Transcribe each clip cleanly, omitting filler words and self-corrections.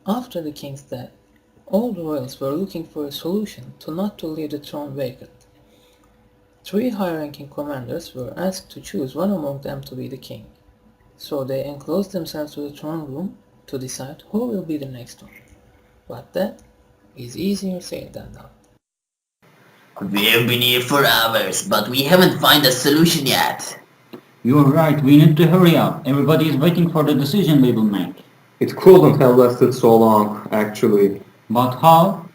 After the king's death, all the royals were looking for a solution to not to leave the throne vacant. Three high-ranking commanders were asked to choose one among them to be the king, so they enclosed themselves to the throne room to decide who will be the next one. But that is easier said than done. We have been here for hours, but we haven't found a solution yet. You're right, we need to hurry up. Everybody is waiting for the decision we will make. It couldn't have lasted so long, actually. But how?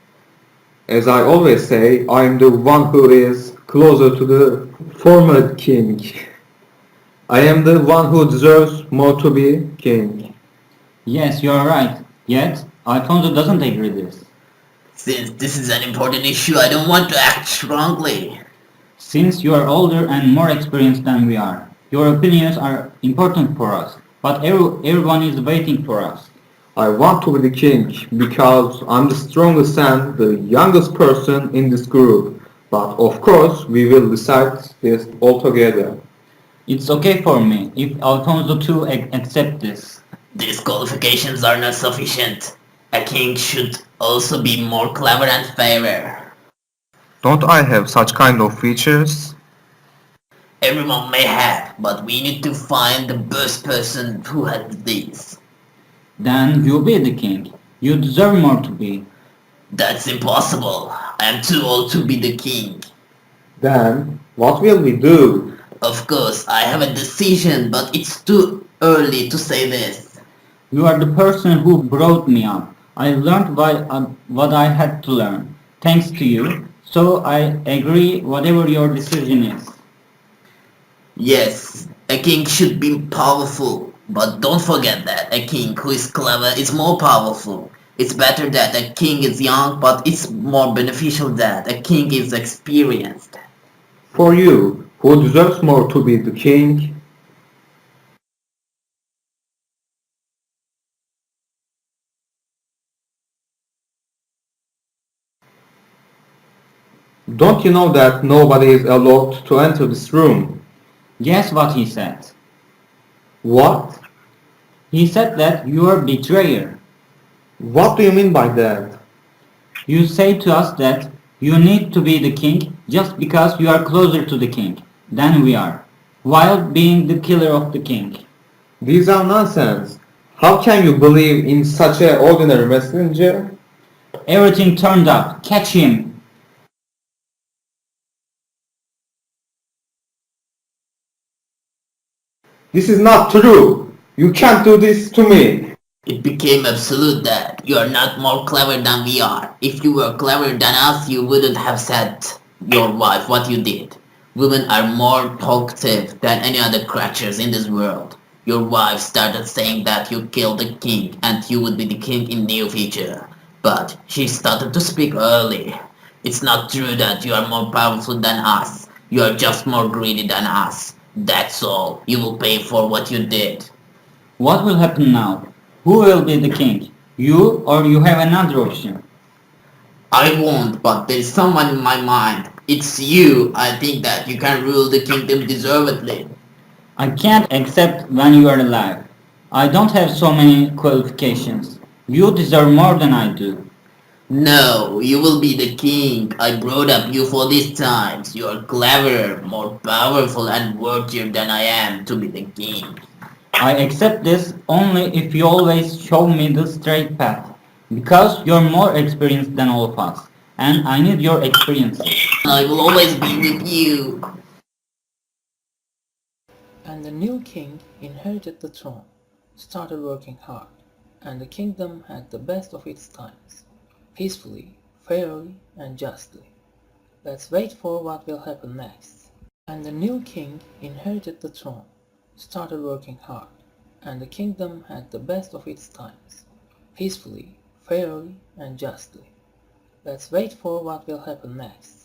As I always say, I am the one who is closer to the former king. I am the one who deserves more to be king. Yes, you're right. Yet, Alfonso doesn't agree this. Since this is an important issue, I don't want to act strongly. Since you are older and more experienced than we are, your opinions are important for us. But everyone is waiting for us. I want to be the king because I'm the strongest and the youngest person in this group. But of course, we will decide this all together. It's okay for me if Alfonso too accept this. These qualifications are not sufficient. A king should also be more clever and fairer. Don't I have such kind of features? Everyone may have, but we need to find the best person who has these. Then you be the king. You deserve more to be. That's impossible. I am too old to be the king. Then, what will we do? Of course, I have a decision, but it's too early to say this. You are the person who brought me up. I learned what I had to learn, thanks to you. So I agree whatever your decision is. Yes, a king should be powerful, but don't forget that a king who is clever is more powerful. It's better that a king is young, but it's more beneficial that a king is experienced. For you, who deserves more to be the king? Don't you know that nobody is allowed to enter this room? Guess what he said? What? He said that you are betrayer. What do you mean by that? You say to us that you need to be the king just because you are closer to the king than we are, while being the killer of the king. These are nonsense. How can you believe in such an ordinary messenger? Everything turned up. Catch him. This is not true. You can't do this to me. It became absolute that you are not more clever than we are. If you were clever than us, you wouldn't have said your wife what you did. Women are more talkative than any other creatures in this world. Your wife started saying that you killed the king and you would be the king in near future. But she started to speak early. It's not true that you are more powerful than us. You are just more greedy than us. That's all. You will pay for what you did. What will happen now? Who will be the king? You or you have another option? I won't, but there's someone in my mind. It's you. I think that you can rule the kingdom deservedly. I can't accept when you are alive. I don't have so many qualifications. You deserve more than I do. No, you will be the king. I brought up you for these times. You are clever, more powerful and worthier than I am to be the king. I accept this only if you always show me the straight path. Because you're more experienced than all of us. And I need your experiences. I will always be with you. And the new king inherited the throne, started working hard, and the kingdom had the best of its times, peacefully, fairly, and justly. Let's wait for what will happen next. And the new king inherited the throne, started working hard, and the kingdom had the best of its times, peacefully, fairly, and justly. Let's wait for what will happen next.